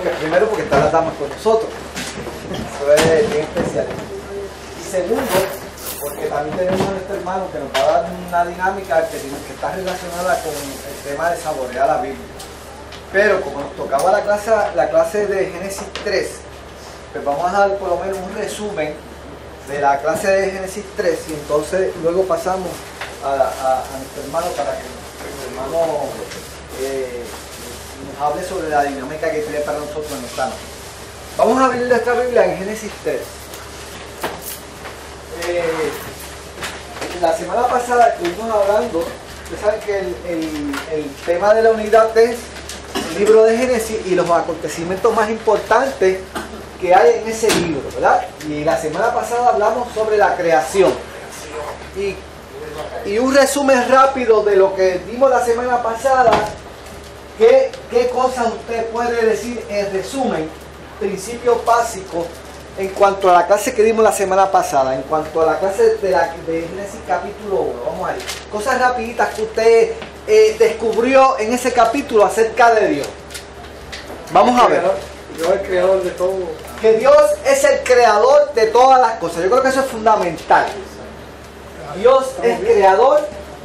porque primero porque están las damas con nosotros. Eso es bien especial. Y segundo, porque también tenemos a nuestro hermano que nos va a dar una dinámica que está relacionada con el tema de saborear la Biblia. Pero como nos tocaba la clase de Génesis 3, pues vamos a dar por lo menos un resumen de la clase de Génesis 3 y entonces luego pasamos a nuestro hermano para que nuestro hermano nos hable sobre la dinámica que tiene para nosotros en esta noche. Vamos a abrir nuestra Biblia en Génesis 3. La semana pasada estuvimos hablando, ustedes saben que el tema de la unidad es el libro de Génesis y los acontecimientos más importantes que hay en ese libro, ¿verdad? Y la semana pasada hablamos sobre la creación. Y un resumen rápido de lo que dimos la semana pasada. ¿Qué cosas usted puede decir en resumen, principios básicos, en cuanto a la clase que dimos la semana pasada, en cuanto a la clase de Génesis capítulo 1? Vamos a ver. Cosas rapiditas que usted descubrió en ese capítulo acerca de Dios. Vamos a ver. Dios es el creador de todo. Que Dios es el creador de todas las cosas. Yo creo que eso es fundamental. Dios es creador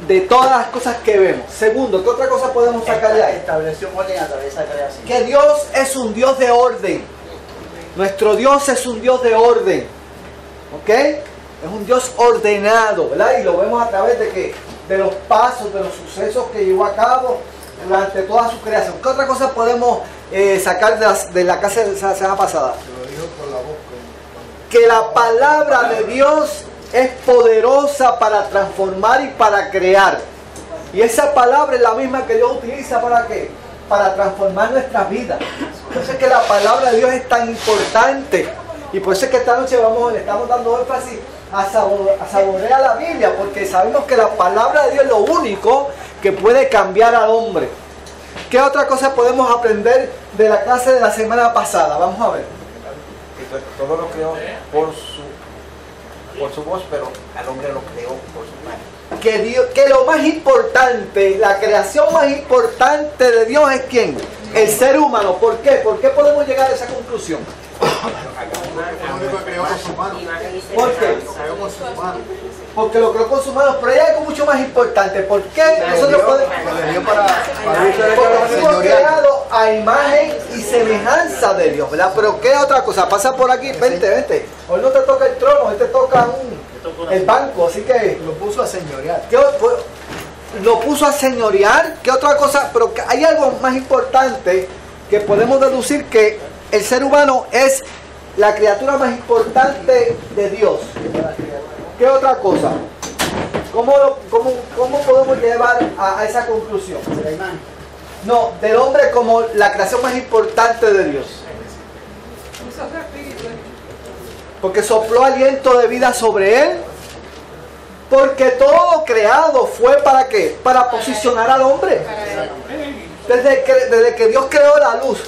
de todas las cosas que vemos. Segundo, ¿qué otra cosa podemos sacar de ahí? Estableció un orden a través de esa creación. Que Dios es un Dios de orden. Nuestro Dios es un Dios de orden. ¿Ok? Es un Dios ordenado, ¿verdad? Y lo vemos a través de los pasos, de los sucesos que llevó a cabo durante toda su creación. ¿Qué otra cosa podemos sacar de la clase de la semana pasada? Lo dijo por la boca. Que la palabra de Dios es poderosa para transformar y para crear. Y esa palabra es la misma que Dios utiliza ¿para qué? Para transformar nuestras vidas. Por eso es que la palabra de Dios es tan importante. Y por eso es que esta noche le estamos dando énfasis a saborear la Biblia, porque sabemos que la palabra de Dios es lo único que puede cambiar al hombre. ¿Qué otra cosa podemos aprender de la clase de la semana pasada? Vamos a ver. Todo lo creó por su voz, pero al hombre lo creó por su mano. Que lo más importante, la creación más importante de Dios es ¿quién? El ser humano. ¿Por qué? ¿Por qué podemos llegar a esa conclusión? El único que creó con sus manos. ¿Por qué? Lo creó con sus manos. Porque lo creó con sus manos, pero hay algo mucho más importante. ¿Por qué nosotros podemos? Le dio para Porque fuimos creados a imagen y semejanza de Dios, ¿verdad? Pero ¿qué otra cosa? Pasa por aquí, vente. Hoy no te toca el trono, hoy te toca el banco, así que lo puso a señorear. Lo puso a señorear. ¿Qué otra cosa? Pero hay algo más importante que podemos deducir, que el ser humano es la criatura más importante de Dios. ¿Qué otra cosa? ¿Cómo podemos llevar a esa conclusión? No, del hombre como la creación más importante de Dios. Porque sopló aliento de vida sobre él. Porque todo lo creado fue ¿para qué? Para posicionar al hombre. Desde que Dios creó la luz,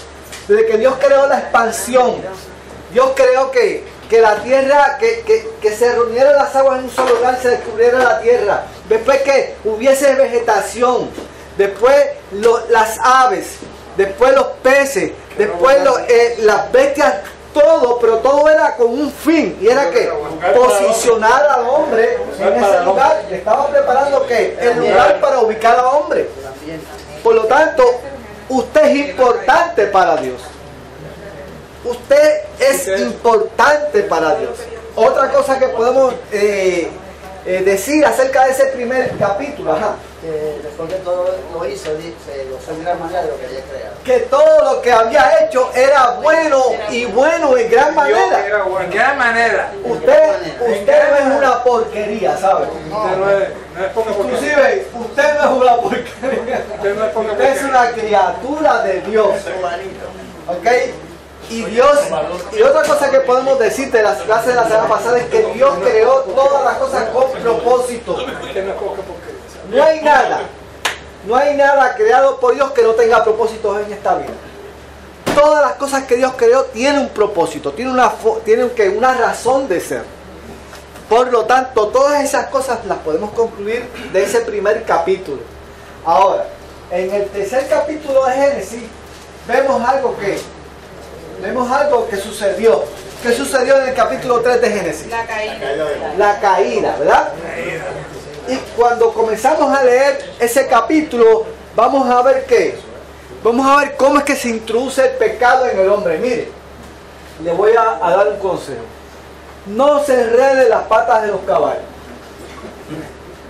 desde que Dios creó la expansión, Dios creó que la tierra, que se reunieran las aguas en un solo lugar, se descubriera la tierra. Después que hubiese vegetación, después las aves, después los peces, después las bestias, todo, pero todo era con un fin, y era que posicionar al hombre en ese lugar. Le estaba preparando ¿qué? El lugar para ubicar al hombre. Por lo tanto, usted es importante para Dios. Usted es importante para Dios. Otra cosa que podemos decir acerca de ese primer capítulo, Que después de todo lo hizo, se gozó en gran manera de lo que había creado. que todo lo que había hecho era bueno y bueno en gran manera. En gran manera. Usted no es una porquería, ¿sabe? No es poca porquería. Inclusive, usted no es una porquería. Usted no es poca Usted es porquería. una criatura de Dios. ¿Ok? Y otra cosa que podemos decir de las clases de la semana pasada es que Dios creó todas las cosas con propósito. Usted no es poca porquería. No hay nada creado por Dios que no tenga propósitos en esta vida. Todas las cosas que Dios creó tienen un propósito, tienen una razón de ser. Por lo tanto, todas esas cosas las podemos concluir de ese primer capítulo. Ahora, en el tercer capítulo de Génesis, vemos algo que vimos algo que sucedió. ¿Qué sucedió en el capítulo 3 de Génesis? La caída. La caída, ¿verdad? Y cuando comenzamos a leer ese capítulo, vamos a ver qué. Vamos a ver cómo es que se introduce el pecado en el hombre. Mire, le voy a dar un consejo. No se enrede las patas de los caballos.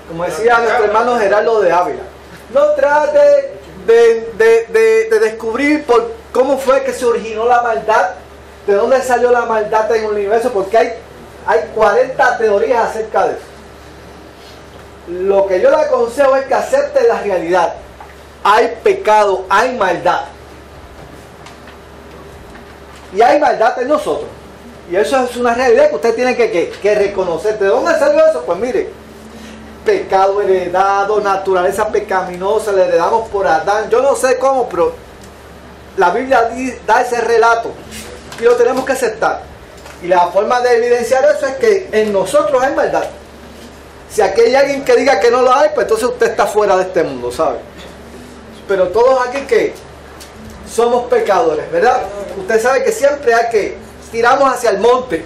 Como decía nuestro hermano Gerardo de Ávila. No trate de descubrir cómo fue que se originó la maldad, de dónde salió la maldad en el universo, porque hay 40 teorías acerca de eso. Lo que yo le aconsejo es que acepte la realidad. Hay pecado, hay maldad. Y hay maldad en nosotros. Y eso es una realidad que usted tiene que reconocer. ¿De dónde salió eso? Pues mire, pecado heredado, naturaleza pecaminosa, le heredamos por Adán. Yo no sé cómo, pero la Biblia da ese relato y lo tenemos que aceptar. Y la forma de evidenciar eso es que en nosotros hay maldad. Si aquí hay alguien que diga que no lo hay, pues entonces usted está fuera de este mundo, ¿sabe? Pero todos aquí que somos pecadores, ¿verdad? Usted sabe que siempre hay que tiramos hacia el monte.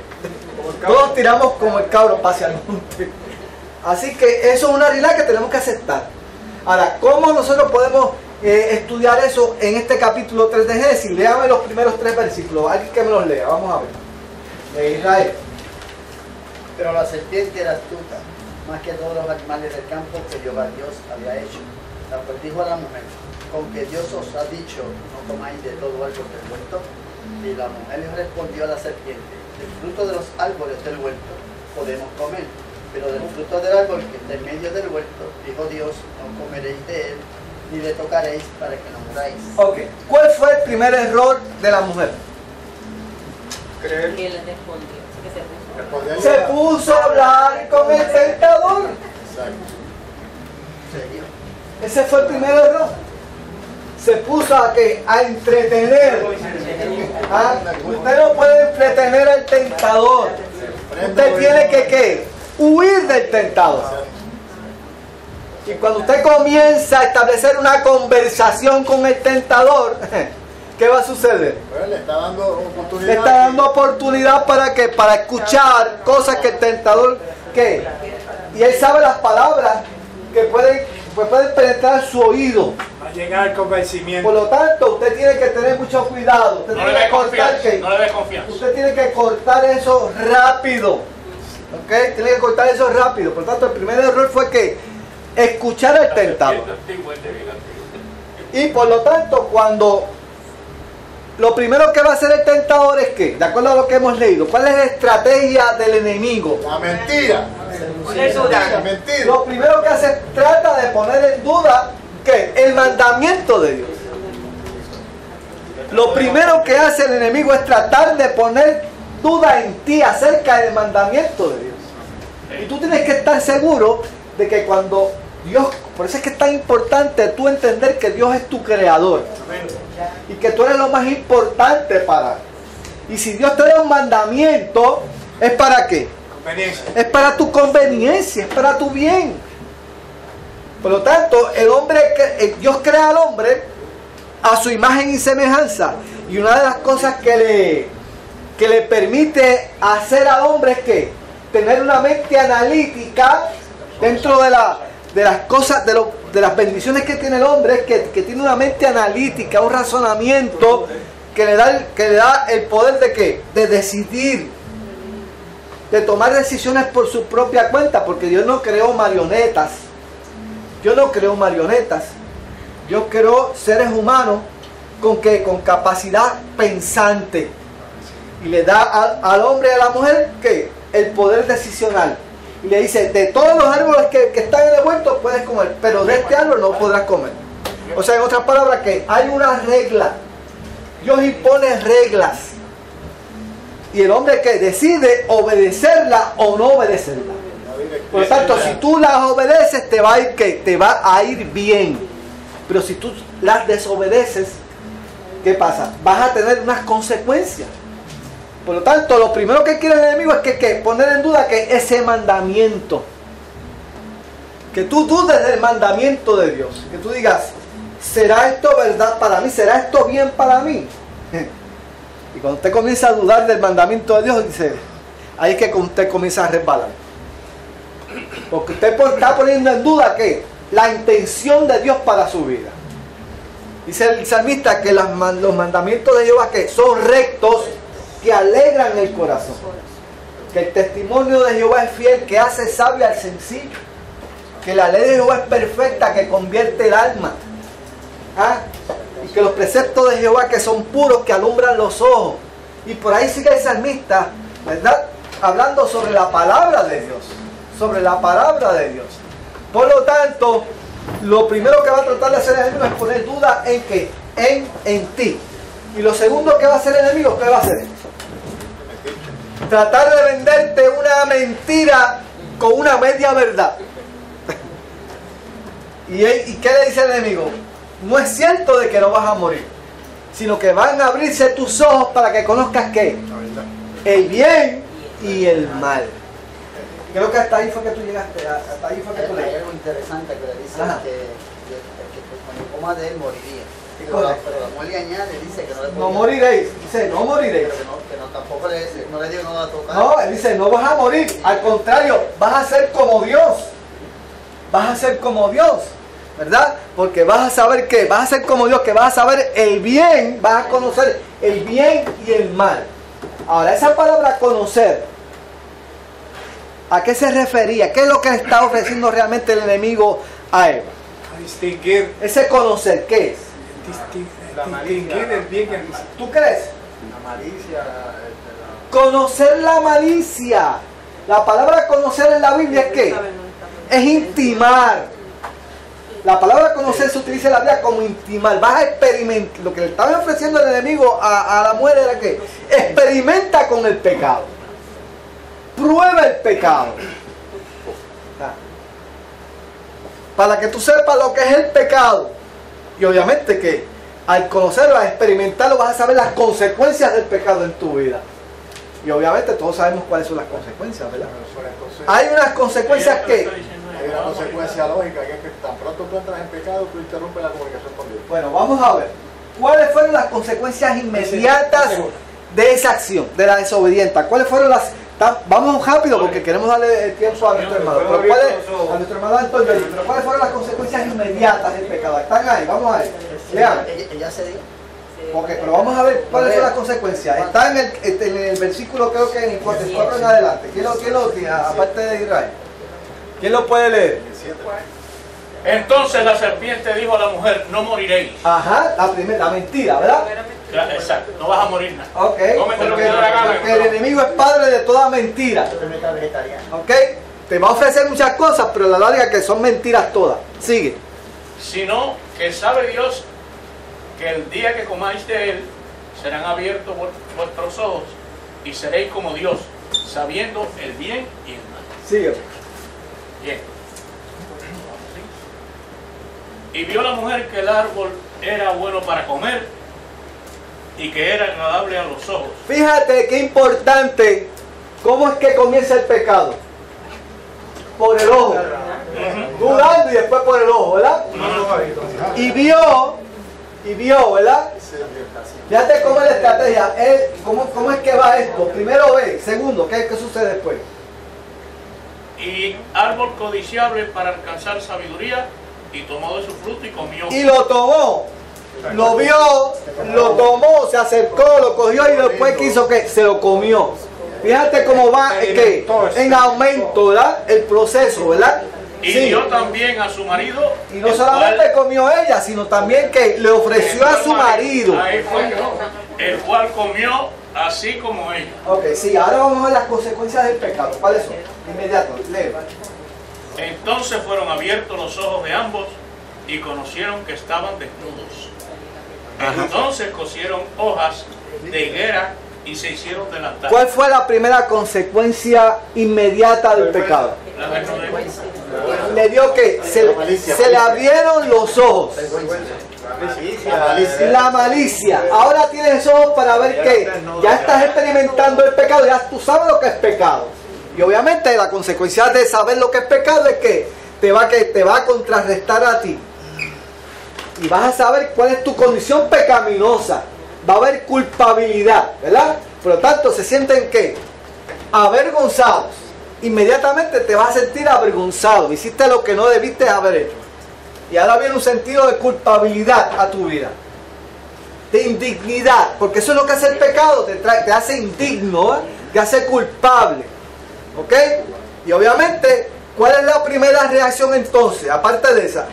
Todos tiramos como el cabro hacia el monte. Así que eso es una realidad que tenemos que aceptar. Ahora, ¿cómo nosotros podemos estudiar eso en este capítulo 3 de Génesis? Léame los primeros 3 versículos. Alguien que me los lea, vamos a ver. De Israel. Pero la serpiente era astuta, más que todos los animales del campo que Jehová Dios había hecho. La pues dijo a la mujer: con que Dios os ha dicho, no comáis de todo árbol del huerto. Y la mujer le respondió a la serpiente: del fruto de los árboles del huerto podemos comer, pero del fruto del árbol que está en medio del huerto, dijo Dios, no comeréis de él, ni le tocaréis para que no muráis. Ok, ¿cuál fue el primer error de la mujer? Y él respondió. Que Se puso a hablar con el tentador. Ese fue el primer error. Se puso a entretener. ¿Ah? Usted no puede entretener al tentador. Usted tiene que huir del tentador. Y cuando usted comienza a establecer una conversación con el tentador, ¿qué va a suceder? Pues le está dando oportunidad. Le está dando oportunidad para que para escuchar cosas que el tentador ¿qué? Y él sabe las palabras que pueden penetrar su oído. Va a llegar al convencimiento. Por lo tanto, usted tiene que tener mucho cuidado. Usted No tiene le que dé cortar confianza. No le dé confianza. Usted tiene que cortar eso rápido. ¿Ok? Tiene que cortar eso rápido. Por lo tanto, el primer error fue que escuchar al tentador. Y por lo tanto, cuando lo primero que va a hacer el tentador es que, de acuerdo a lo que hemos leído, ¿cuál es la estrategia del enemigo? La mentira. La mentira. Lo primero que hace, trata de poner en duda ¿qué? El mandamiento de Dios. Lo primero que hace el enemigo es tratar de poner duda en ti acerca del mandamiento de Dios. Y tú tienes que estar seguro de que cuando Dios, por eso es que es tan importante tú entender que Dios es tu creador y que tú eres lo más importante para él. Y si Dios te da un mandamiento, ¿es para qué? Conveniencia. Es para tu conveniencia, es para tu bien. Por lo tanto, Dios crea al hombre a su imagen y semejanza. Y una de las cosas que le permite hacer al hombre es que tener una mente analítica dentro de las cosas, de las bendiciones que tiene el hombre, es que tiene una mente analítica, un razonamiento que le da el poder de ¿qué? De decidir, de tomar decisiones por su propia cuenta, porque Dios no creó marionetas. Dios no creó marionetas. Dios creó seres humanos con capacidad pensante. Y le da al hombre y a la mujer ¿qué? El poder decisional. Y le dice, de todos los árboles que están en el huerto puedes comer, pero de este árbol no podrás comer. O sea, en otras palabras, que hay una regla. Dios impone reglas. Y el hombre que decide obedecerla o no obedecerla. Por lo tanto, si tú las obedeces, te va a ir ¿qué? Te va a ir bien. Pero si tú las desobedeces, ¿qué pasa? Vas a tener unas consecuencias. Por lo tanto, lo primero que quiere el enemigo es que poner en duda que ese mandamiento, que tú dudes del mandamiento de Dios, que tú digas, ¿será esto verdad para mí? ¿Será esto bien para mí? Y cuando usted comienza a dudar del mandamiento de Dios, dice, ahí es que usted comienza a resbalar. Porque usted está poniendo en duda ¿qué? La intención de Dios para su vida. Dice el salmista que los mandamientos de Jehová que son rectos, que alegran el corazón. Que el testimonio de Jehová es fiel, que hace sabio al sencillo. Que la ley de Jehová es perfecta, que convierte el alma. ¿Ah? Y que los preceptos de Jehová que son puros, que alumbran los ojos. Y por ahí sigue el salmista, ¿verdad? Hablando sobre la palabra de Dios. Sobre la palabra de Dios. Por lo tanto, lo primero que va a tratar de hacer el enemigo es poner duda en ¿qué? En ti. Y lo segundo que va a hacer el enemigo, ¿qué va a hacer? Tratar de venderte una mentira con una media verdad. ¿Y qué le dice el enemigo? No es cierto de que no vas a morir, sino que van a abrirse tus ojos para que conozcas ¿qué? El bien y el mal. Creo que hasta ahí fue que tú llegaste, hasta ahí fue que tú leíste. Hay algo interesante que le dice que cuando coma de él moriría. Pero la mujer añade, dice que no le no moriréis, dice no moriréis. Pero que no, tampoco no le digo no va a tocar. No, él dice no vas a morir, al contrario, vas a ser como Dios. Vas a ser como Dios, ¿verdad? Porque vas a saber qué, vas a ser como Dios, que vas a saber el bien, vas a conocer el bien y el mal. Ahora, esa palabra conocer, ¿a qué se refería? ¿Qué es lo que le está ofreciendo realmente el enemigo a Eva? A distinguir. Ese conocer, ¿qué es? Distinguir el bien y el mal. ¿Tú crees? La malicia. Conocer la malicia. La palabra conocer en la Biblia es ¿qué? Es intimar. La palabra conocer se utiliza en la Biblia como intimar. Vas a experimentar. Lo que le estaba ofreciendo el enemigo a la mujer era que experimenta con el pecado. Prueba el pecado. Para que tú sepas lo que es el pecado. Y obviamente que al conocerlo, al experimentarlo, vas a saber las consecuencias del pecado en tu vida. Y obviamente todos sabemos cuáles son las consecuencias, ¿verdad? Hay unas consecuencias que... Hay una consecuencia lógica, que es que tan pronto tú entras en pecado, tú interrumpes la comunicación con Dios. Bueno, vamos a ver. ¿Cuáles fueron las consecuencias inmediatas de esa acción, de la desobediente? ¿Cuáles fueron las... Vamos rápido porque queremos darle el tiempo a nuestro hermano. Pero a nuestro hermano Antonio, pero ¿cuáles fueron las consecuencias inmediatas del pecado? Están ahí, vamos a ver. Lean. Ella se dio. Ok, pero vamos a ver cuáles son las consecuencias. Está en el versículo, creo que en el 4 en adelante. ¿Quién lo tiene? Aparte de Israel. ¿Quién lo puede leer? Entonces la serpiente dijo a la mujer, no moriréis. Ajá, la mentira, ¿verdad? Exacto, no vas a morir nada. Ok, Cómete lo que te dé la gana, porque el enemigo es padre de toda mentira. Ok, te va a ofrecer muchas cosas, pero la larga que son mentiras todas. Sigue. Sino que sabe Dios que el día que comáis de él serán abiertos vuestros ojos y seréis como Dios, sabiendo el bien y el mal. Sigue. Bien. Y vio la mujer que el árbol era bueno para comer y que era agradable a los ojos. Fíjate qué importante. ¿Cómo es que comienza el pecado? Por el ojo. Dudando y después por el ojo, ¿verdad? Y vio, ¿verdad? Fíjate cómo es la estrategia. ¿Cómo es que va esto? Primero ve, segundo, ¿qué sucede después? Y árbol codiciable para alcanzar sabiduría, y tomó de su fruto y comió. Y lo tomó. Lo vio, lo tomó, se acercó, lo cogió y después quiso que se lo comió. Fíjate cómo va en aumento, ¿verdad? El proceso, ¿verdad? Y dio también a su marido. Y no solamente comió ella, sino también que le ofreció a su marido. Ahí fue, el cual comió así como ella. Ok, sí, ahora vamos a ver las consecuencias del pecado. ¿Cuáles son? Inmediato, lee. Entonces fueron abiertos los ojos de ambos y conocieron que estaban desnudos. Entonces cosieron hojas de higuera y se hicieron delantal. ¿Cuál fue la primera consecuencia inmediata del pecado? La desnudez. Le dio que se le abrieron los ojos. La malicia. Ahora tienes ojos para ver que ya estás experimentando el pecado, ya tú sabes lo que es pecado. Y obviamente la consecuencia de saber lo que es pecado es que te va a contrarrestar a ti. Y vas a saber cuál es tu condición pecaminosa. va a haber culpabilidad, ¿verdad? Por lo tanto, se sienten ¿qué? Avergonzados. Inmediatamente te vas a sentir avergonzado. Hiciste lo que no debiste haber hecho. Y ahora viene un sentido de culpabilidad a tu vida. De indignidad. Porque eso es lo que hace el pecado. Te hace indigno, ¿eh? Te hace culpable. ¿Ok? Y obviamente, ¿cuál es la primera reacción entonces? Aparte de esa.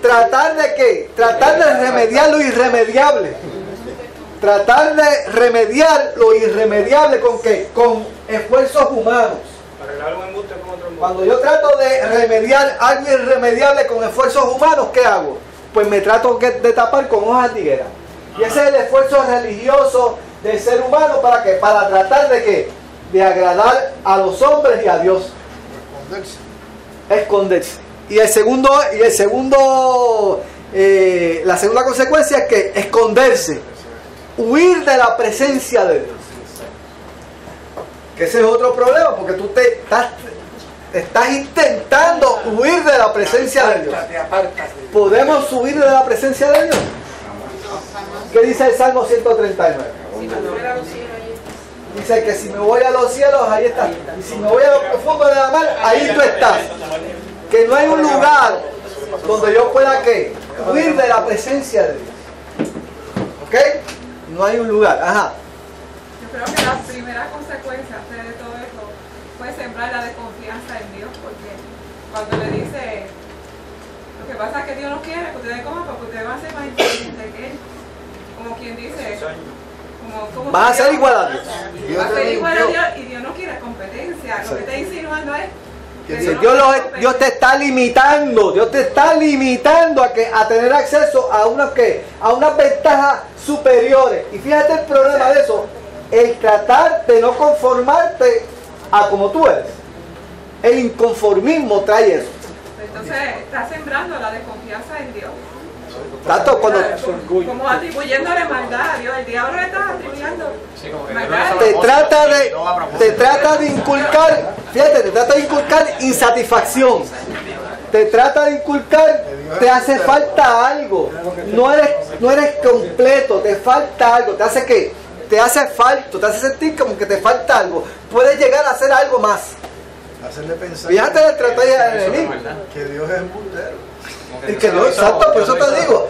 ¿Tratar de qué? Tratar de remediar lo irremediable. Tratar de remediar lo irremediable ¿con qué? Con esfuerzos humanos. Cuando yo trato de remediar algo irremediable con esfuerzos humanos, ¿qué hago? Pues me trato de tapar con hojas de higuera. Y ese es el esfuerzo religioso del ser humano ¿para qué? Para tratar de qué? De agradar a los hombres y a Dios. Esconderse. Y la segunda consecuencia es que esconderse, huir de la presencia de Dios. Que ese es otro problema, porque tú estás intentando huir de la presencia de Dios. ¿Podemos huir de la presencia de Dios? ¿Qué dice el Salmo 139? Dice que si me voy a los cielos, ahí estás. Y si me voy a lo profundo de la mar, ahí tú estás. Que no hay un lugar donde yo pueda ¿qué? Huir de la presencia de Dios. ¿Ok? No hay un lugar. Ajá. Yo creo que la primera consecuencia de todo eso fue sembrar la desconfianza en Dios, porque cuando le dice, lo que pasa es que Dios no quiere que ustedes coman porque ustedes van a ser más inteligentes que Él. Como quien dice, como vas a ser igual a Dios. Va a ser igual a Dios y Dios no quiere competencia. Lo que está insinuando es que Dios te está limitando. Dios te está limitando a tener acceso a unas ventajas superiores. Y fíjate el problema de eso. El tratar de no conformarte a como tú eres. El inconformismo trae eso. Entonces está sembrando la desconfianza en Dios. Tanto cuando como atribuyéndole maldad a Dios. El diablo le está atribuyendo maldad. te trata de inculcar, fíjate, te trata de inculcar insatisfacción. Te trata de inculcar, te hace falta algo. No eres completo, te falta algo. ¿Te hace qué? Te hace falta, te hace sentir como que te falta algo. Puedes llegar a hacer algo más. Hacerle pensar. Fíjate la estrategia del enemigo. Que Dios es embustero. Y que Dios, exacto, por eso te digo.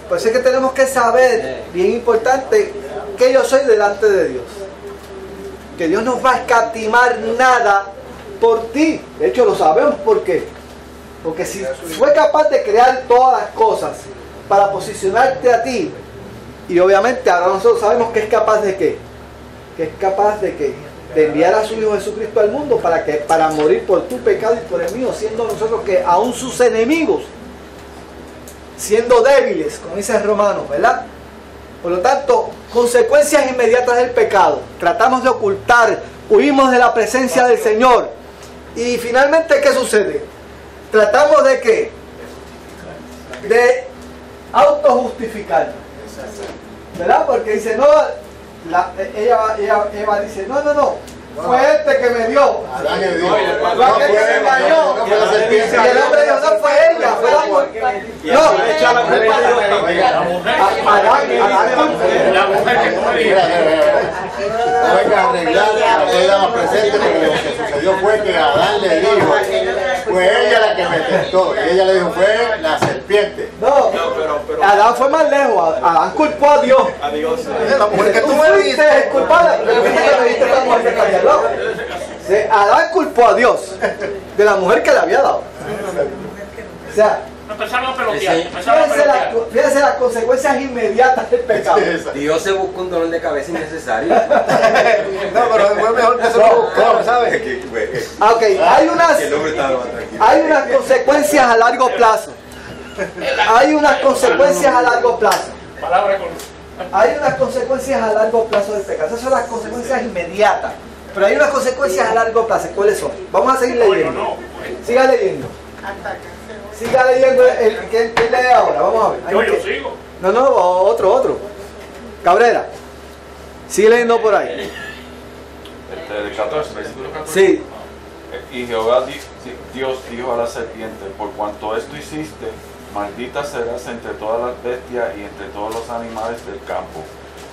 Por eso es que tenemos que saber, bien importante, que yo soy delante de Dios. Que Dios no va a escatimar nada por ti. De hecho, lo sabemos por qué. Porque si fue capaz de crear todas las cosas para posicionarte a ti, y obviamente ahora nosotros sabemos que es capaz de qué. Que es capaz de qué. De enviar a su Hijo Jesucristo al mundo para morir por tu pecado y por el mío, siendo nosotros que aún sus enemigos, siendo débiles, como dice el Romano, ¿verdad? Por lo tanto, consecuencias inmediatas del pecado. Tratamos de ocultar, huimos de la presencia del Señor. Y finalmente, ¿qué sucede? Tratamos de ¿qué? De autojustificarnos. ¿Verdad? Porque dice, no, Eva dice, no, fue este que me dio. Adán le dio. Fue aquel que me engañó. No fue la serpiente. Y el hombre dijo, no fue ella, fue la mujer. No, le echa la culpa a Dios. La mujer que tú me No venga a arreglar la que más presente, porque lo que sucedió fue que Adán le dijo, fue ella la que me tentó. Y ella le dijo, fue la serpiente. No, Adán fue más lejos. Adán culpó a Dios. La mujer que Tú tú me fuiste diste. el culpable, pero fuiste que me diste la mujer que te había dado. Adán culpó a Dios de la mujer que le había dado. O sea, empezaron a pelotear. fíjense las consecuencias inmediatas del pecado. Dios se buscó un dolor de cabeza innecesario. No, pero fue mejor que se lo buscó, ¿sabes? Ok, hay unas consecuencias a largo plazo. Hay unas consecuencias a largo plazo. Hay unas consecuencias a largo plazo del pecado. Esas son las consecuencias inmediatas. Pero hay unas consecuencias a largo plazo. ¿Cuáles son? Vamos a seguir leyendo. Siga leyendo. Siga leyendo. ¿Quién lee ahora? Vamos a ver. Yo sigo. No, otro. Cabrera. Sigue leyendo por ahí. El 14, versículo 14. Sí. Y Jehová Dios dijo a la serpiente, por cuanto esto hiciste, Maldita serás entre todas las bestias y entre todos los animales del campo.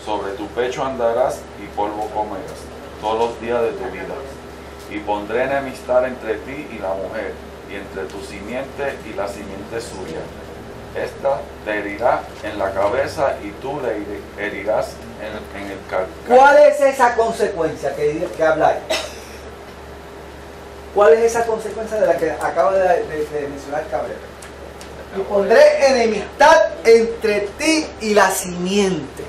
Sobre tu pecho andarás y polvo comerás todos los días de tu vida. Y pondré enemistad entre ti y la mujer, y entre tu simiente y la simiente suya. Esta te herirá en la cabeza y tú le herirás en el calcañar. ¿Cuál es esa consecuencia que habláis? ¿Cuál es esa consecuencia de la que acaba de mencionar Cabrera? Y pondré enemistad entre ti y la simiente.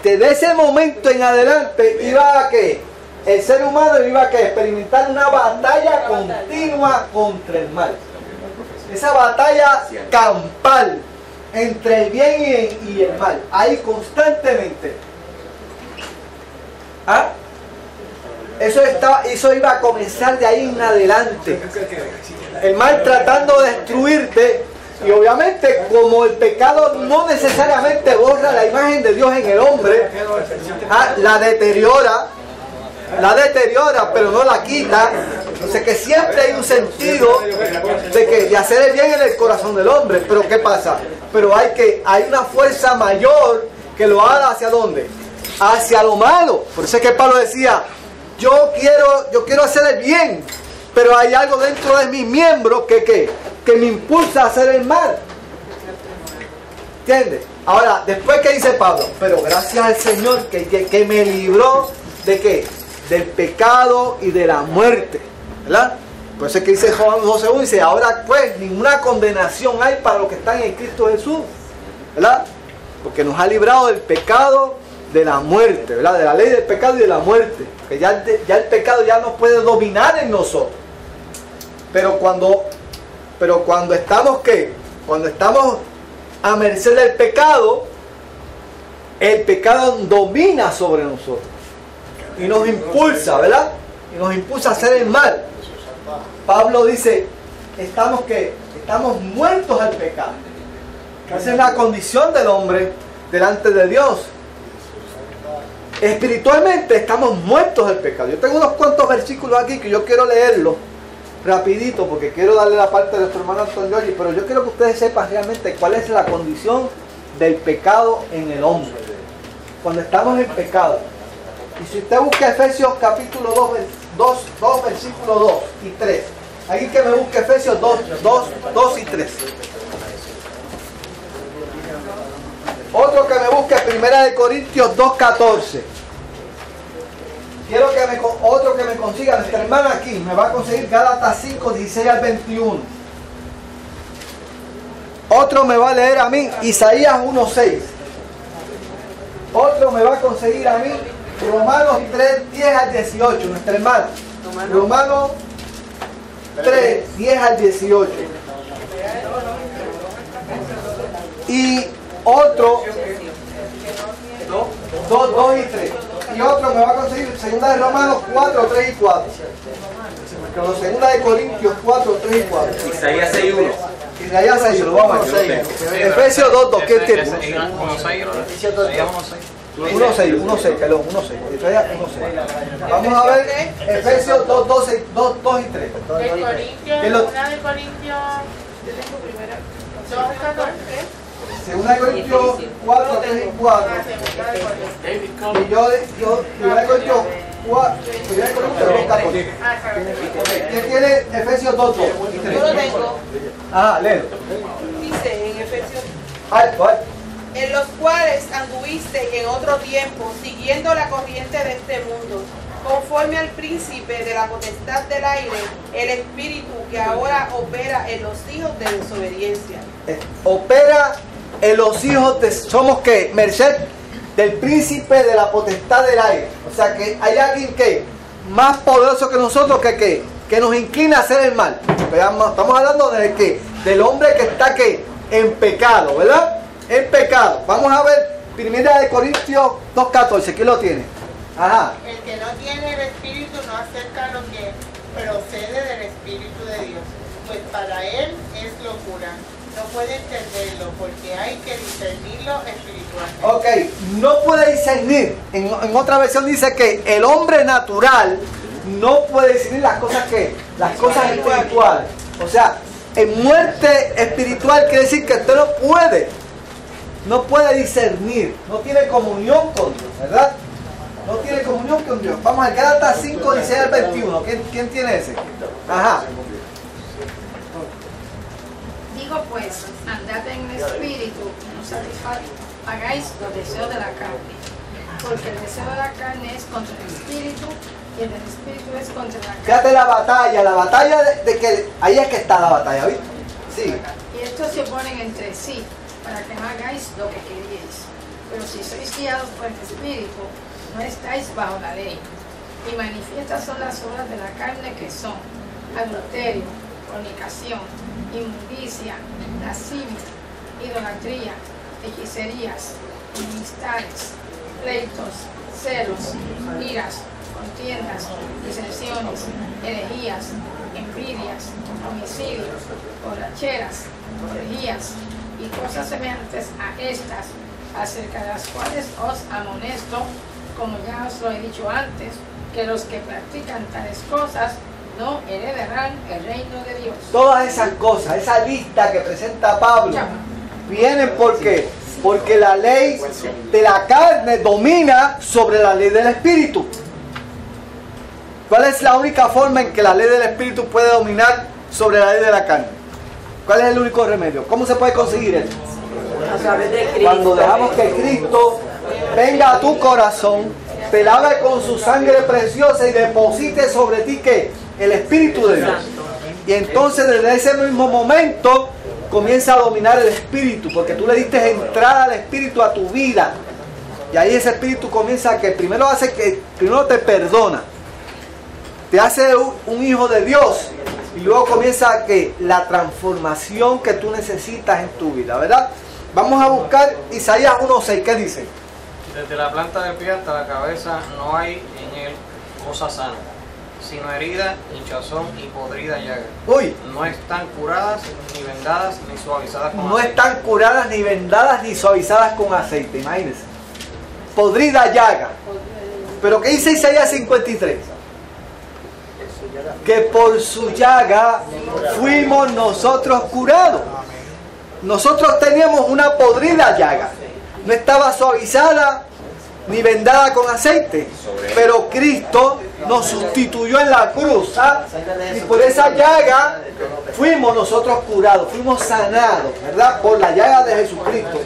Desde ese momento en adelante iba a que el ser humano iba a que experimentar una batalla continua contra el mal. Esa batalla campal entre el bien y el mal, ahí constantemente. ¿Ah? Eso iba a comenzar de ahí en adelante. El mal tratando de destruirte. Y obviamente, como el pecado no necesariamente borra la imagen de Dios en el hombre, la deteriora, pero no la quita. Entonces que siempre hay un sentido de hacer el bien en el corazón del hombre. Pero ¿qué pasa? Pero hay una fuerza mayor que lo haga ¿hacia dónde? Hacia lo malo. Por eso es que Pablo decía, yo quiero hacer el bien, pero hay algo dentro de mis miembros que me impulsa a hacer el mal. ¿Entiendes? Ahora, después que dice Pablo, pero gracias al Señor que me libró ¿de qué? Del pecado y de la muerte, ¿verdad? Por eso es que dice Juan 12:1, dice, ahora pues ninguna condenación hay para los que están en Cristo Jesús, ¿verdad? Porque nos ha librado del pecado, de la muerte, ¿verdad? De la ley del pecado y de la muerte. Que ya el pecado ya no puede dominar en nosotros. Pero cuando estamos ¿qué? Cuando estamos a merced del pecado, el pecado domina sobre nosotros y nos impulsa, ¿verdad? Y nos impulsa a hacer el mal. Pablo dice, estamos muertos al pecado. Esa es la condición del hombre delante de Dios. Espiritualmente estamos muertos al pecado. Yo tengo unos cuantos versículos aquí que yo quiero leerlos rapidito porque quiero darle la parte de nuestro hermano Antonio, pero yo quiero que ustedes sepan realmente cuál es la condición del pecado en el hombre cuando estamos en pecado. Y si usted busca Efesios capítulo 2 versículos 2 y 3, alguien que me busque Efesios 2 y 3. Otro que me busque 1 Corintios 2:14. Quiero que otro que me consiga, nuestra hermana aquí, me va a conseguir Gálatas 5:16 al 21. Otro me va a leer a mí Isaías 1:6. Otro me va a conseguir a mí Romanos 3:10 al 18, nuestra hermana. Romanos 3:10 al 18. Y otro 2 y 3. Y otro me va a conseguir 2 de Romanos 4, 3 y 4. Pero 2 de Corintios 4, 3 y 4. Isaías 6:1. Isaías 6:1, vamos a ver. Efesios 2:2, ¿qué tiene? 1:6, perdón, 1:6. Isaías 1:6. Vamos a ver Efesios 2 y 3. De Corintios, yo tengo primero 2:14. 2 Corintios 4, 3 y 4. Y yo 1 Corintios 4, 2:14. ¿Quién tiene Efesios 2:2? Yo lo tengo. Ah, léelo. Dice en Efesios, Alto. en los cuales anduviste en otro tiempo, siguiendo la corriente de este mundo, conforme al príncipe de la potestad del aire, el espíritu que ahora opera en los hijos de desobediencia. Opera en los hijos de... ¿Somos qué? Merced del príncipe de la potestad del aire. O sea que hay alguien que más poderoso que nosotros que nos inclina a hacer el mal. Estamos hablando del hombre que está en pecado, ¿verdad? En pecado. Vamos a ver 1 Corintios 2:14. ¿Quién lo tiene? Ajá. El que no tiene el espíritu no acerca lo que procede del espíritu de Dios, pues para él es locura. No puede entenderlo porque hay que discernirlo espiritualmente. Ok, no puede discernir. En otra versión dice que el hombre natural no puede discernir las cosas espirituales. O sea, En muerte espiritual quiere decir que usted no puede discernir, no tiene comunión con Dios, ¿verdad? No tiene comunión con Dios. Vamos a Gálatas 5, 16 al 21. ¿Quién tiene ese? Ajá. Digo pues, andad en el espíritu, no satisfagáis los deseos de la carne, porque el deseo de la carne es contra el espíritu y el del espíritu es contra la carne. Fíjate la batalla de que ahí es que está la batalla, ¿viste? Sí. Y estos se oponen entre sí, para que no hagáis lo que queríais. Pero si sois guiados por el espíritu, no estáis bajo la ley. Y manifiestas son las obras de la carne, que son adulterio, fornicación, inmundicia, lascivia, idolatría, hechicerías, enemistades, pleitos, celos, iras, contiendas, disensiones, herejías, envidias, homicidios, borracheras, orgías y cosas semejantes a estas, acerca de las cuales os amonesto, como ya os lo he dicho antes, que los que practican tales cosas no heredarán el reino de Dios. Todas esas cosas, esa lista que presenta Pablo, vienen porque la ley de la carne domina sobre la ley del espíritu. ¿Cuál es la única forma en que la ley del espíritu puede dominar sobre la ley de la carne? ¿Cuál es el único remedio? ¿Cómo se puede conseguir eso? A través de Cristo. Cuando dejamos que Cristo venga a tu corazón, te lave con su sangre preciosa y deposite sobre ti que el Espíritu de Dios. Y entonces desde ese mismo momento comienza a dominar el Espíritu, porque tú le diste entrada al Espíritu a tu vida. Y ahí ese Espíritu comienza a que primero te perdona, te hace un hijo de Dios, y luego comienza que la transformación que tú necesitas en tu vida, ¿verdad? Vamos a buscar Isaías 1:6, ¿qué dice? Desde la planta del pie hasta la cabeza no hay en él cosa sana, sino herida, hinchazón y podrida llaga. Uy. No están curadas, ni vendadas, ni suavizadas con No aceite. están curadas, ni vendadas, ni suavizadas con aceite, imagínense. Podrida llaga. Pero ¿qué dice Isaías 53? Que por su llaga fuimos nosotros curados. Nosotros teníamos una podrida llaga. No estaba suavizada ni vendada con aceite, pero Cristo nos sustituyó en la cruz, ¿ah? Y por esa llaga fuimos nosotros curados, fuimos sanados, ¿verdad? Por la llaga de Jesucristo.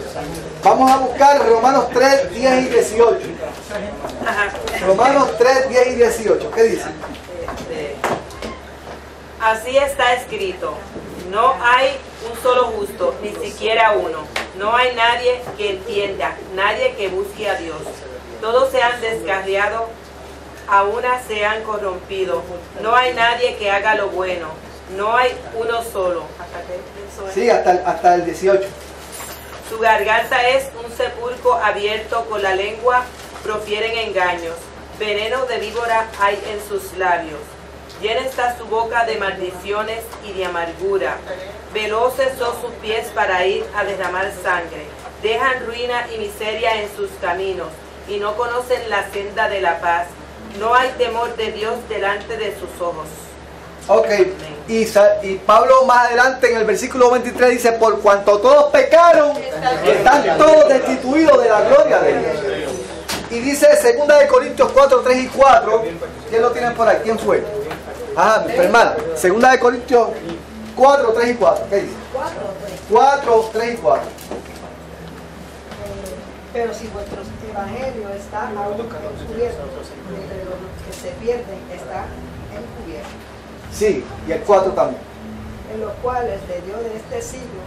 Vamos a buscar Romanos 3, 10 y 18. Romanos 3, 10 y 18, ¿qué dice? Así está escrito: no hay un solo justo, ni siquiera uno. No hay nadie que entienda, nadie que busque a Dios. Todos se han descarriado, a una se han corrompido. No hay nadie que haga lo bueno. No hay uno solo. Sí, hasta el 18. Su garganta es un sepulcro abierto, con la lengua profieren engaños. Veneno de víbora hay en sus labios. Llena está su boca de maldiciones y de amargura. Veloces son sus pies para ir a derramar sangre. Dejan ruina y miseria en sus caminos, y no conocen la senda de la paz. No hay temor de Dios delante de sus ojos. Ok, y Pablo más adelante en el versículo 23 dice: por cuanto todos pecaron, están todos destituidos de la gloria de Dios. Y dice 2 de Corintios 4, 3 y 4. ¿Quién lo tienen por ahí? ¿Quién fue? Ajá, mi hermana. 2 de Corintios 4, 3 y 4. ¿Qué dice? 4, 3 y 4. Pero si vuestro evangelio está aún encubierto, entre los que se pierden está encubierto. Sí, y el 4 también. En los cuales de Dios de este siglo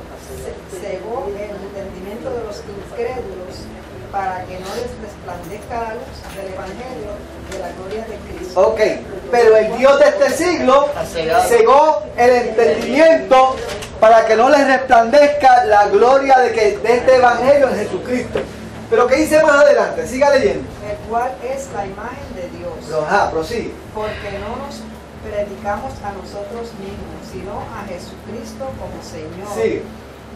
cegó el entendimiento de los incrédulos, para que no les resplandezca la luz del evangelio de la gloria de Cristo. Ok, pero el Dios de este siglo cegó el entendimiento para que no les resplandezca la gloria de este evangelio en Jesucristo. Pero ¿qué dice más adelante? Siga leyendo. El cual es la imagen de Dios. Ajá, prosigue. Porque no nos predicamos a nosotros mismos, sino a Jesucristo como Señor. Sí.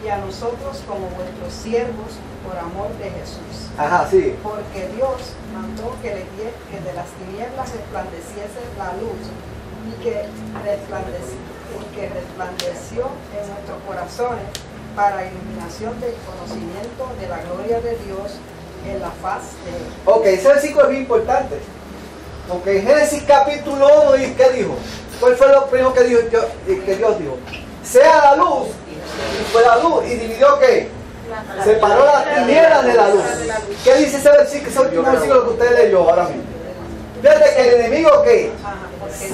Y a nosotros como vuestros siervos por amor de Jesús. Ajá, sí. Porque Dios mandó que de las tinieblas resplandeciese la luz, y que porque resplandeció en nuestros corazones para iluminación del conocimiento de la gloria de Dios en la faz de él. Ok, ese versículo es bien importante. Ok, en Génesis capítulo 1, ¿y qué dijo? ¿Cuál fue lo primero que Dios dijo? Sea la luz, y fue la luz, y dividió ¿qué? Separó las tinieblas de la luz. ¿Qué dice ese versículo? Ese último versículo que usted leyó ahora mismo. Desde que el enemigo ¿qué?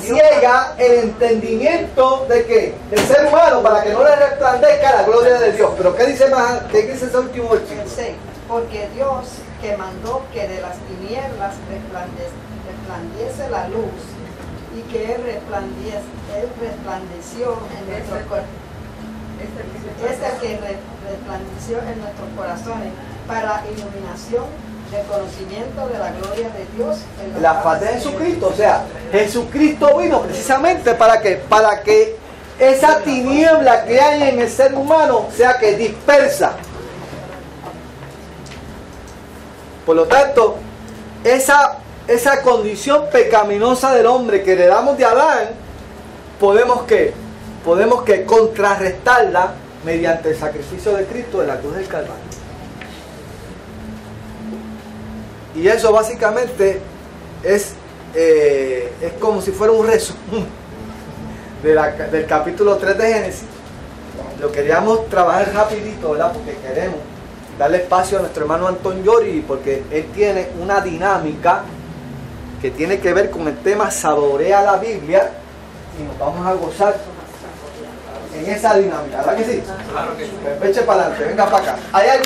Ciega el entendimiento de ¿qué? Del ser humano para que no le resplandezca la gloria de Dios. Pero ¿qué dice más? ¿Qué dice ese último versículo? Porque Dios que mandó que de las tinieblas resplandeciese la luz y que Él resplandeció en nuestros corazones. Es el que resplandeció en nuestros corazones para iluminación del conocimiento de la gloria de Dios en la faz de Jesucristo. O sea, Jesucristo vino precisamente para que esa tiniebla que hay en el ser humano sea que dispersa. Por lo tanto, esa condición pecaminosa del hombre que heredamos de Adán, podemos que contrarrestarla mediante el sacrificio de Cristo de la cruz del Calvario. Y eso básicamente es como si fuera un resumen del capítulo 3 de Génesis. Lo queríamos trabajar rapidito, ¿verdad? Porque queremos darle espacio a nuestro hermano Antón Yori, porque él tiene una dinámica que tiene que ver con el tema Saborea la Biblia, y nos vamos a gozar en esa dinámica, ¿verdad que sí? Claro que sí. Pues eche para adelante, venga para acá. Hay algo.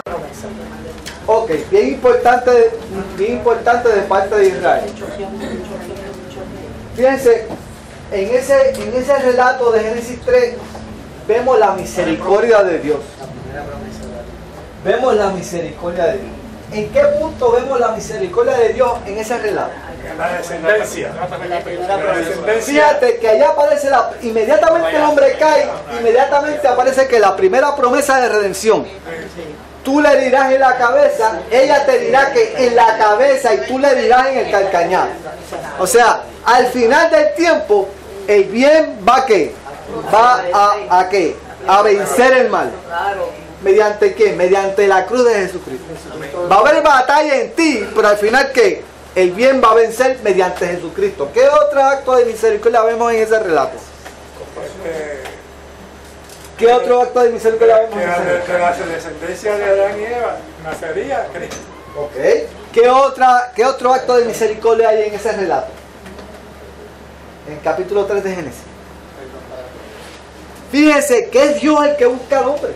Ok, bien importante de parte de Israel. Fíjense, en ese relato de Génesis 3 vemos la misericordia de Dios. Vemos la misericordia de Dios. ¿En qué punto vemos la misericordia de Dios en ese relato? La descendencia. Fíjate que allá aparece inmediatamente el hombre cae, inmediatamente aparece que la primera promesa de redención. Tú le dirás en la cabeza, ella te dirá que en la cabeza y tú le dirás en el calcañar. O sea, al final del tiempo, el bien va a ¿qué? Va a ¿qué? A vencer el mal. ¿Mediante qué? Mediante la cruz de Jesucristo. Va a haber batalla en ti, pero al final ¿qué? El bien va a vencer mediante Jesucristo. ¿Qué otro acto de misericordia vemos en ese relato? ¿Qué otro acto de misericordia vemos en ese relato? Que la descendencia de Adán y Eva nacería Cristo. Ok. ¿Qué otro acto de misericordia hay en ese relato? En el capítulo 3 de Génesis. Fíjese que es Dios el que busca al hombre.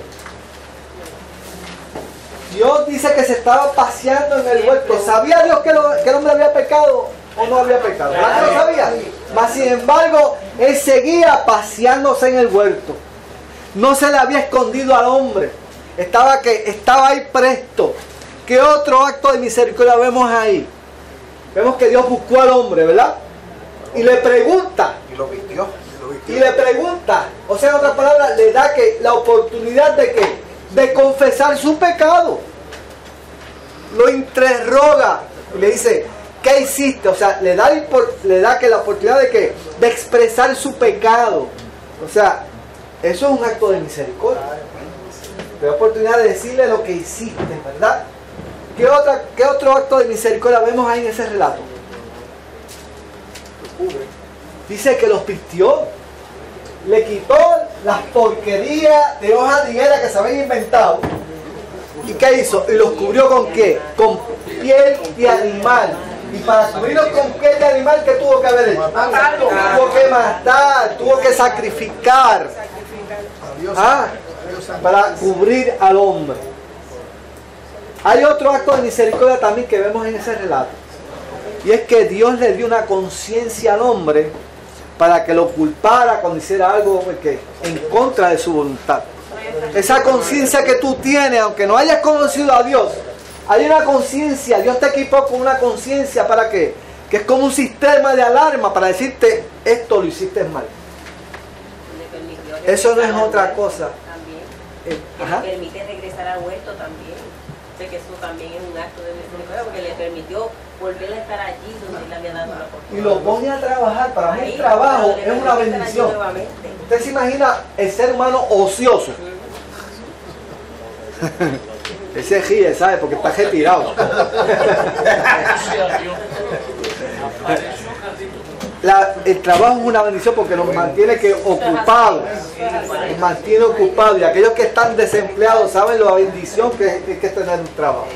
Dios dice que se estaba paseando en el huerto. ¿Sabía Dios que el hombre había pecado o no había pecado? ¿Verdad que lo sabía? Mas sin embargo, Él seguía paseándose en el huerto. No se le había escondido al hombre. Estaba ahí presto. ¿Qué otro acto de misericordia vemos ahí? Vemos que Dios buscó al hombre, ¿verdad? Y le pregunta. Y lo vistió. Y le pregunta. O sea, en otras palabras, le da la oportunidad de ¿qué? De confesar su pecado. Lo interroga y le dice, ¿qué hiciste? O sea, le da que la oportunidad de ¿qué? De expresar su pecado. O sea, eso es un acto de misericordia. Te da oportunidad de decirle lo que hiciste, ¿verdad? ¿Qué otro acto de misericordia vemos ahí en ese relato? Dice que los vistió. Le quitó las porquerías de hojas de higuera que se habían inventado. ¿Y qué hizo? Y los cubrió ¿con qué? Con piel de animal. Y para cubrirlos con piel de animal, ¿qué tuvo que haber hecho? Tuvo que matar, tuvo que sacrificar. Para cubrir al hombre. Hay otro acto de misericordia también que vemos en ese relato. Y es que Dios le dio una conciencia al hombre para que lo culpara cuando hiciera algo en contra de su voluntad. Esa conciencia que tú tienes, aunque no hayas conocido a Dios, hay una conciencia. Dios te equipó con una conciencia para que es como un sistema de alarma para decirte, esto lo hiciste mal. Eso no es otra cosa. También. Le permite regresar al huerto también. sé que eso también es un acto de misericordia porque le permitió volver a estar allí donde él le había dado la oportunidad. Y lo pone a trabajar. Para mí el trabajo es una bendición. ¿Usted se imagina el ser humano ocioso? Ese ríe, ¿sabe? Porque está retirado. El trabajo es una bendición porque nos mantiene ocupados. Nos mantiene ocupados. Y aquellos que están desempleados saben la bendición que es tener un trabajo.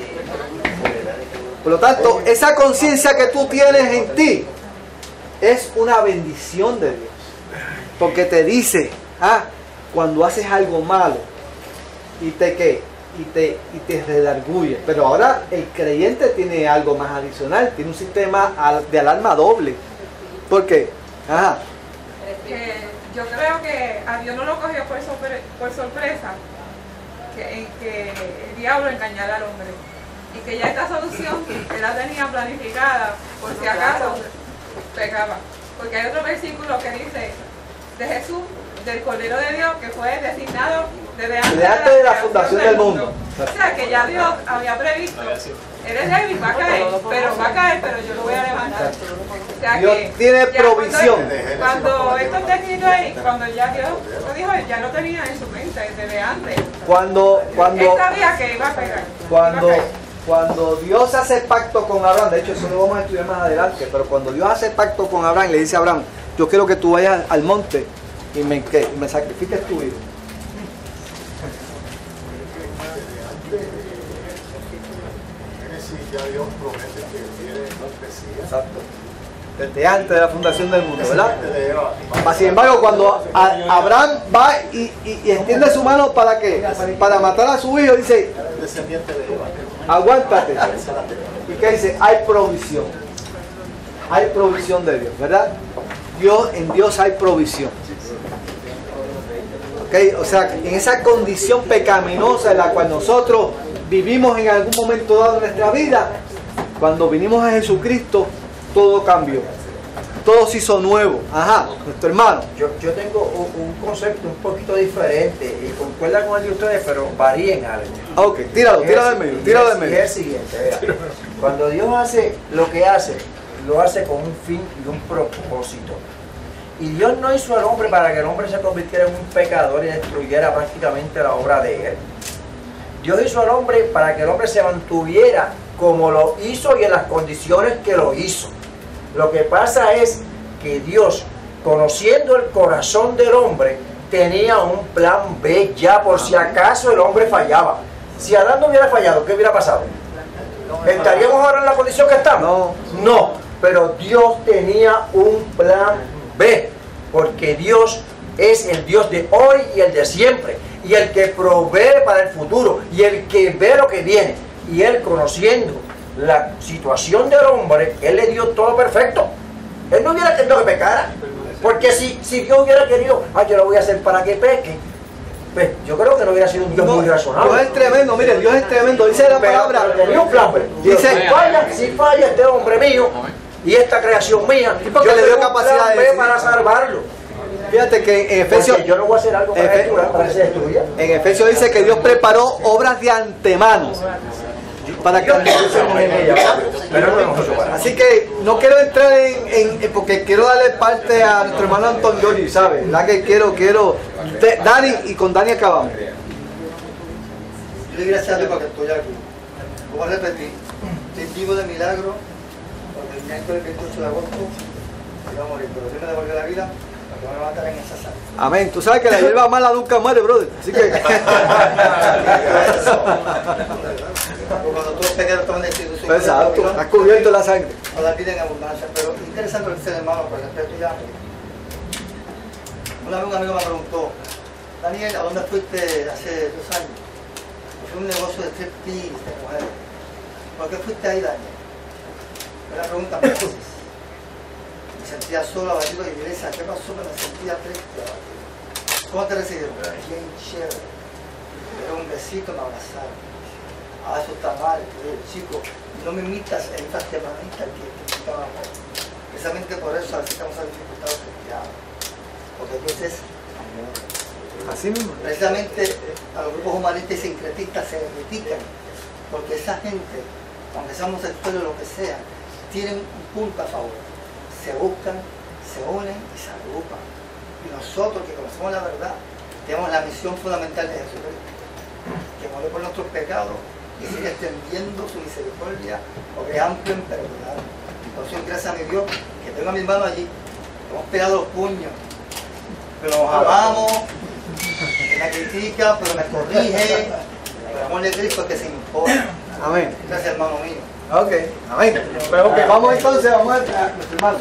Por lo tanto, esa conciencia que tú tienes en ti es una bendición de Dios. Porque te dice, cuando haces algo malo y te redarguye. Pero ahora el creyente tiene algo más adicional, tiene un sistema de alarma doble. ¿Por qué? Yo creo que a Dios no lo cogió por sorpresa que el diablo engañara al hombre. Y que ya esta solución él la tenía planificada por si acaso pecaba. Porque hay otro versículo que dice de Jesús, del Cordero de Dios, que fue designado desde antes de la fundación del mundo. O sea que ya Dios había previsto, eres débil, va a caer, pero yo lo voy a levantar. O sea Dios que tiene provisión. Cuando esto está escrito ahí, cuando ya Dios lo dijo, ya lo tenía en su mente desde antes. Él sabía que iba a pegar. Cuando Dios hace pacto con Abraham, de hecho eso lo vamos a estudiar más adelante, pero cuando Dios hace pacto con Abraham, le dice a Abraham, yo quiero que tú vayas al monte y me sacrifiques tu hijo. Ya Dios promete que viene Exacto. Desde antes de la fundación del mundo, ¿verdad? Sin embargo, cuando Abraham va y extiende su mano ¿para qué? Para matar a su hijo, dice, aguántate. ¿Y qué dice? Hay provisión. Hay provisión de Dios, ¿verdad? En Dios hay provisión. ¿Okay? O sea, en esa condición pecaminosa en la cual nosotros vivimos en algún momento dado de nuestra vida, cuando vinimos a Jesucristo, todo cambió. Todo se hizo nuevo. Nuestro hermano. Yo tengo un concepto un poquito diferente y concuerda con el de ustedes, pero varía en algo. Ok, tíralo del medio. Es el siguiente, vea. Cuando Dios hace lo que hace, lo hace con un fin y un propósito. Y Dios no hizo al hombre para que el hombre se convirtiera en un pecador y destruyera prácticamente la obra de él. Dios hizo al hombre para que el hombre se mantuviera como lo hizo y en las condiciones que lo hizo. Lo que pasa es que Dios, conociendo el corazón del hombre, tenía un plan B ya por si acaso el hombre fallaba. Si Adán no hubiera fallado, ¿qué hubiera pasado? ¿Estaríamos ahora en la condición que estamos? No, pero Dios tenía un plan B, porque Dios es el Dios de hoy y el de siempre, y el que provee para el futuro, y el que ve lo que viene. Y Él, conociendo la situación del hombre, Él le dio todo perfecto. Él no hubiera tenido que pecar, porque si Dios hubiera querido, yo lo voy a hacer para que peque, pues yo creo que no hubiera sido un Dios muy razonable. Dios es tremendo, mire, Dios es tremendo, dice la palabra. Pero tenía un plan, dice, si falla este hombre mío y esta creación mía, porque yo le dio tengo un capacidad plan de B para salvarlo. Fíjate que en Efesios, yo no voy a hacer algo para que se destruya. En Efesios dice que Dios preparó obras de antemano para que así que no quiero entrar porque quiero darle parte a nuestro hermano Anton Giorgi, ¿sabes? La que quiero Dani, y con Dani acabamos. Yo le doy gracias a Dios porque estoy aquí. Como repetí, testigo de milagro, porque el miércoles 28 de agosto iba a morir, pero Dios me devolvió la vida. Me van a matar en esa sala. Amén. Tú sabes que la hierba mala nunca muere, brother. Así que. Cuando todos los pecados estaban decididos. Exacto. Has cubierto la sangre. A la vida en abundancia. Pero es interesante lo que dice el hermano, por ejemplo, ya. Una vez un amigo me preguntó, Daniel, ¿a dónde fuiste hace 2 años? Fue un negocio de striptease de mujeres. ¿Por qué fuiste ahí, Daniel? Me la pregunta muchas veces. Me sentía sola, abatido de iglesia. ¿Qué pasó? Me sentía triste, abatido. ¿Cómo te recibieron? Bien chévere. Me dieron un besito, me abrazaron. Eso está mal, chico. No me imitas en estas temanitas que imitábamos. Precisamente por eso a veces estamos a dificultados cristianos. Porque Dios es amor. Así mismo. Precisamente a los grupos humanistas y sincretistas se critican. Porque esa gente, aunque sean homosexuales o lo que sea, tienen un punto a favor. Se buscan, se unen y se agrupan. Y nosotros que conocemos la verdad, tenemos la misión fundamental de Jesucristo, que murió por nuestros pecados y sigue extendiendo su misericordia, porque es amplio en perdonar. Entonces, gracias a mi Dios, que tengo a mi hermano allí, hemos pegado los puños, pero nos amamos, me critica, pero me corrige, pero el amor de Cristo es que se impone. Amén. Gracias, hermano mío. Ok, amén. Pero ok, vamos entonces, vamos a nuestro hermano.